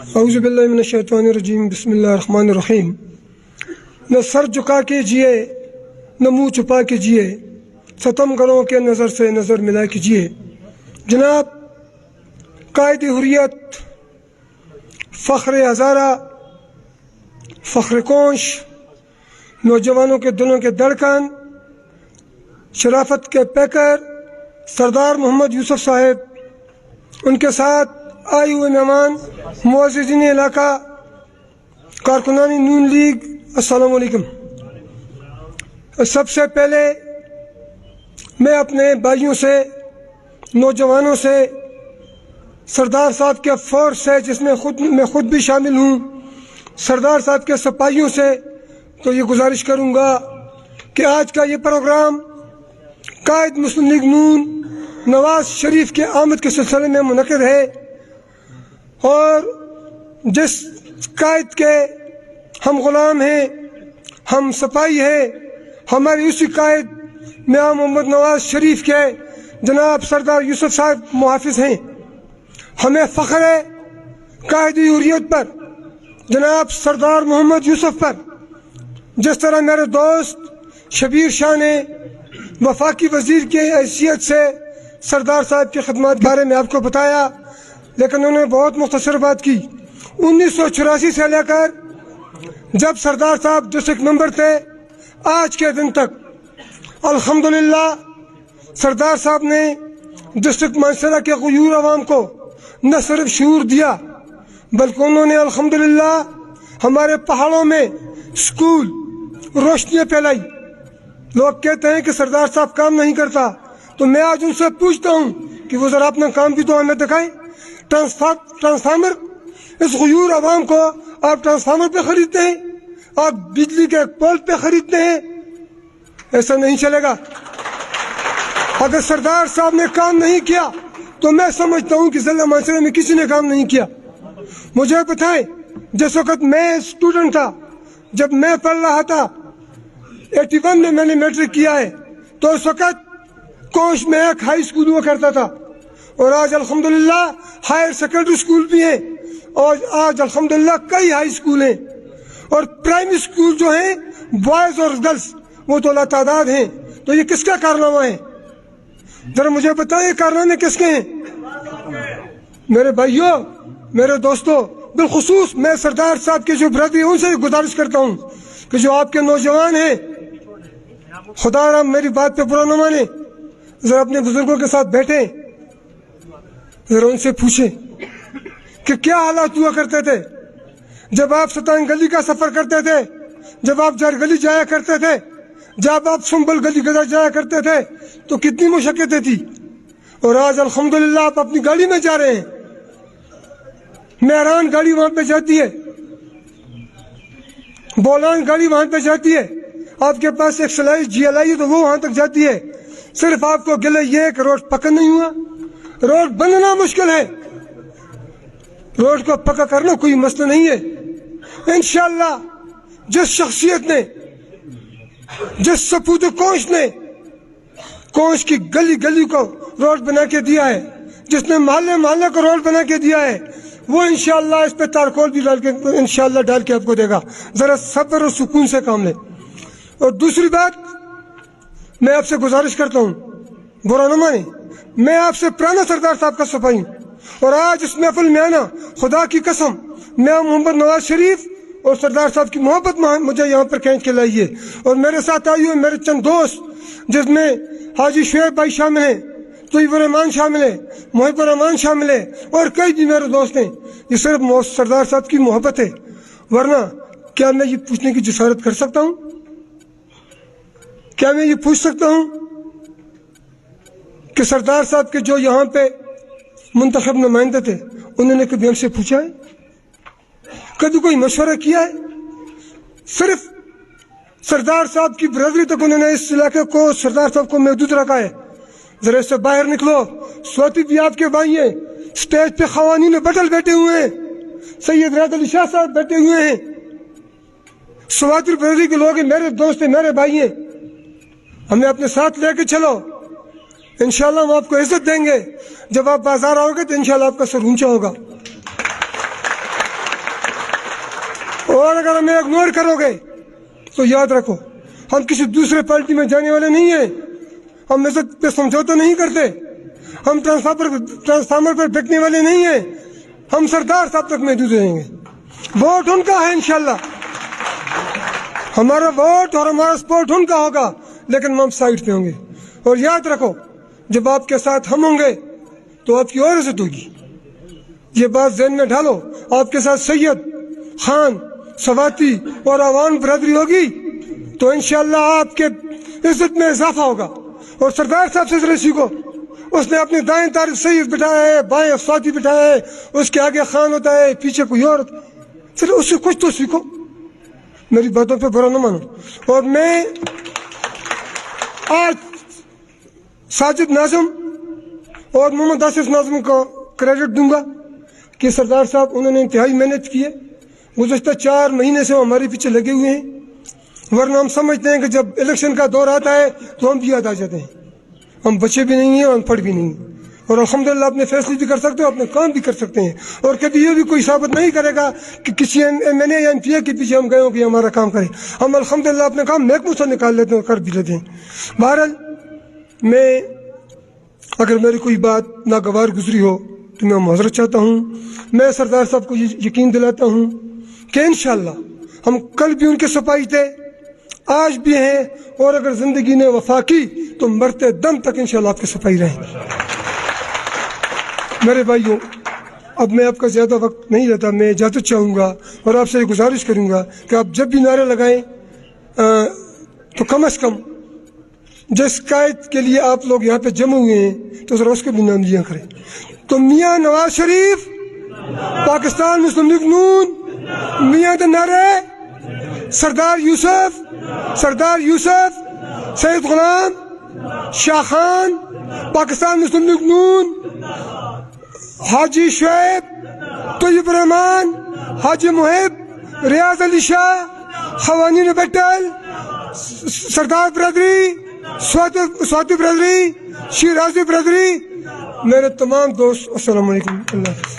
اعوذ باللہ من الشیطان الرجیم، بسم اللہ الرحمن الرحیم۔ نہ سر جھکا کے جیے نہ منہ چھپا کے جیے، ستم گروں کے نظر سے نظر ملا کے جیے۔ جناب قائد حریت، فخر ہزارہ، فخر کونش، نوجوانوں کے دلوں کے دھڑکن، شرافت کے پیکر سردار محمد یوسف صاحب، ان کے ساتھ آئے ہوئے مہمان، معززین علاقہ، کارکنان نون لیگ، السلام علیکم۔ سب سے پہلے میں اپنے بھائیوں سے، نوجوانوں سے، سردار صاحب کے فورس سے جس میں میں خود بھی شامل ہوں، سردار صاحب کے سپاہیوں سے تو یہ گزارش کروں گا کہ آج کا یہ پروگرام قائد مسلم لیگ نون نواز شریف کے آمد کے سلسلے میں منعقد ہے، اور جس قائد کے ہم غلام ہیں، ہم سپاہی ہیں، ہمارے اسی قائد میاں محمد نواز شریف کے جناب سردار یوسف صاحب محافظ ہیں۔ ہمیں فخر ہے قائد حریت پر، جناب سردار محمد یوسف پر۔ جس طرح میرے دوست شبیر شاہ نے وفاقی وزیر کی حیثیت سے سردار صاحب کی خدمات کے بارے میں آپ کو بتایا، لیکن انہوں نے بہت مختصر بات کی۔ 1984 سے لے کر جب سردار صاحب ڈسٹرکٹ ممبر تھے آج کے دن تک الحمدللہ سردار صاحب نے ڈسٹرکٹ مانسہرہ کے غیور عوام کو نہ صرف شعور دیا، بلکہ انہوں نے الحمدللہ ہمارے پہاڑوں میں اسکول، روشنیاں پھیلائی۔ لوگ کہتے ہیں کہ سردار صاحب کام نہیں کرتا، تو میں آج ان سے پوچھتا ہوں کہ وہ ذرا اپنا کام بھی تو ہمیں دکھائیں۔ ٹرانسفارمر، اس غیور عوام کو آپ ٹرانسفارمر پہ خریدتے ہیں، آپ بجلی کے پول پہ خریدتے ہیں، ایسا نہیں چلے گا۔ اگر سردار صاحب نے کام نہیں کیا تو میں سمجھتا ہوں کہ ضلع مانسہرہ میں کسی نے کام نہیں کیا۔ مجھے بتائیں، جس وقت میں اسٹوڈنٹ تھا، جب میں پڑھ رہا تھا 81 میں نے میٹرک کیا ہے، تو اس وقت کوش میں ایک ہائی اسکول ہوا کرتا تھا، اور آج الحمدللہ ہائر سیکنڈری اسکول بھی ہیں، اور آج الحمدللہ کئی ہائی اسکول ہیں، اور پرائمری اسکول جو ہیں بوائز اور گرلز وہ تو لاتعداد ہیں۔ تو یہ کس کا کارنامہ ہے؟ ذرا مجھے بتائیں یہ کارنامے کس کے ہیں؟ میرے بھائیوں، میرے دوستوں، بالخصوص میں سردار صاحب کے جو برادری ان سے گزارش کرتا ہوں کہ جو آپ کے نوجوان ہیں، خدا را میری بات پہ برا نہ مانے، ذرا اپنے بزرگوں کے ساتھ بیٹھیں، ذرا ان سے پوچھیں کہ کیا حالات ہوا کرتے تھے جب آپ ستان گلی کا سفر کرتے تھے، جب آپ جار گلی جایا کرتے تھے، جب آپ سنبل گلی گزر جایا کرتے تھے تو کتنی مشقتیں تھی، اور آج الحمدللہ آپ اپنی گاڑی میں جا رہے ہیں۔ مہران گاڑی وہاں پہ جاتی ہے، بولان گاڑی وہاں پہ جاتی ہے، آپ کے پاس ایک سلائی GLI ہے تو وہ وہاں تک جاتی ہے۔ صرف آپ کو گلے یہ کہ روڈ پکا نہیں ہوا۔ روڈ بننا مشکل ہے، روڈ کو پکا کرنا کوئی مسئلہ نہیں ہے۔ انشاءاللہ جس شخصیت نے، جس سپود کونش نے کونش کی گلی گلی کو روڈ بنا کے دیا ہے، جس نے محلے محلے کو روڈ بنا کے دیا ہے، وہ انشاءاللہ اس پہ تارکول بھی ڈال کے انشاءاللہ ڈال کے آپ کو دے گا۔ ذرا صبر اور سکون سے کام لیں۔ اور دوسری بات میں آپ سے گزارش کرتا ہوں، برا نہ مانیں، میں آپ سے پرانا سردار صاحب کا سپاہی ہوں، اور آج اس محفل میں آنا، خدا کی قسم، میں محمد نواز شریف اور سردار صاحب کی محبت مجھے یہاں پر کھینچ کے لائی ہے۔ اور میرے ساتھ آئی ہوئے میرے چند دوست، جس میں حاجی شعیب بھائی شامل ہیں، طیب الرحمان شامل ہے، محب الرحمان شامل ہے، اور کئی بھی میرے دوست ہیں۔ یہ صرف سردار صاحب کی محبت ہے، ورنہ کیا میں یہ پوچھنے کی جسارت کر سکتا ہوں؟ کیا میں یہ پوچھ سکتا ہوں کہ سردار صاحب کے جو یہاں پہ منتخب نمائندے تھے انہوں نے کبھی ہم سے پوچھا ہے؟ کبھی کوئی مشورہ کیا ہے؟ صرف سردار صاحب کی برادری تک انہوں نے اس علاقے کو، سردار صاحب کو محدود رکھا ہے۔ ذرا اس سے باہر نکلو، سوتی بھی آپ کے بھائی ہیں، اسٹیج پہ خوانین بٹل بیٹھے ہوئے ہیں، سید راد علی شاہ صاحب بیٹھے ہوئے ہیں، سواتر برادری کے لوگ ہیں، میرے دوست ہیں، میرے بھائی ہیں۔ ہمیں اپنے ساتھ لے کے چلو، انشاءاللہ ہم آپ کو عزت دیں گے۔ جب آپ بازار آؤ گے تو انشاءاللہ آپ کا سر اونچا ہوگا۔ اور اگر ہمیں اگنور کرو گے تو یاد رکھو ہم کسی دوسرے پارٹی میں جانے والے نہیں ہیں، ہم عزت پہ سمجھوتا نہیں کرتے، ہم ٹرانسفارمر پر بکنے والے نہیں ہیں، ہم سردار صاحب تک محدود رہیں گے۔ ووٹ ان کا ہے انشاءاللہ، ہمارا ووٹ اور ہمارا سپورٹ ان کا ہوگا، لیکن ہم سائڈ پہ ہوں گے۔ اور یاد رکھو جب آپ کے ساتھ ہم ہوں گے تو آپ کی اور عزت ہوگی، یہ بات ذہن میں ڈالو۔ آپ کے ساتھ سید، خان، سواتی اور عوام برادری ہوگی تو انشاءاللہ آپ کے عزت میں اضافہ ہوگا۔ اور سردار صاحب سے ذرا سیکھو، اس نے اپنے دائیں طرف سید بٹھایا ہے، بائیں سواتی بٹھایا ہے، اس کے آگے خان ہوتا ہے، پیچھے کوئی اور ہوتا ہے، چلو اس سے کچھ تو سیکھو، میری باتوں پہ برا نہ مانو۔ اور میں آج ساجد ناظم اور محمد آصف ناظم کو کریڈٹ دوں گا کہ سردار صاحب انہوں نے انتہائی محنت کی ہے، گزشتہ 4 مہینے سے وہ ہمارے پیچھے لگے ہوئے ہیں، ورنہ ہم سمجھتے ہیں کہ جب الیکشن کا دور آتا ہے تو ہم بھی یاد آ جاتے ہیں، ہم بچے بھی نہیں ہیں اور انپڑھ بھی نہیں ہیں، اور الحمدللہ اپنے فیصلے بھی کر سکتے ہیں، اپنے کام بھی کر سکتے ہیں، اور کبھی یہ بھی کوئی ثابت نہیں کرے گا کہ کسی ایم این اے یا ایم پی اے کے پیچھے ہم گئے ہوں کہ ہمارا کام کرے، ہم الحمدللہ اپنے کام محکموں سے نکال لیتے ہیں اور کر بھی لیتے ہیں۔ بہرحال میں اگر میری کوئی بات ناگوار گزری ہو تو میں معذرت چاہتا ہوں۔ میں سردار صاحب کو یقین دلاتا ہوں کہ انشاءاللہ ہم کل بھی ان کے سپاہی تھے، آج بھی ہیں، اور اگر زندگی نے وفا کی تو مرتے دم تک انشاءاللہ آپ کے سپاہی رہیں گے۔ میرے بھائیوں، اب میں آپ کا زیادہ وقت نہیں لیتا، میں اجازت چاہوں گا اور آپ سے یہ گزارش کروں گا کہ آپ جب بھی نعرے لگائیں تو کم از کم جس قائد کے لیے آپ لوگ یہاں پہ جمع ہوئے ہیں تو ذرا اس کو بھی نام لیا کریں۔ تو میاں نواز شریف، پاکستان مسلم لیگ نون، میاں دے نعرے، سردار یوسف، سید غلام، شاہ خان، پاکستان مسلم لیگ نون، حاجی شعیب، طیب الرحمان، حاجی محب، ریاض علی شاہ، خوانین بیٹل، سردار برادری، سواتی برادری، شیرازی برادری، میرے تمام دوست، السلام علیکم، اللہ حافظ۔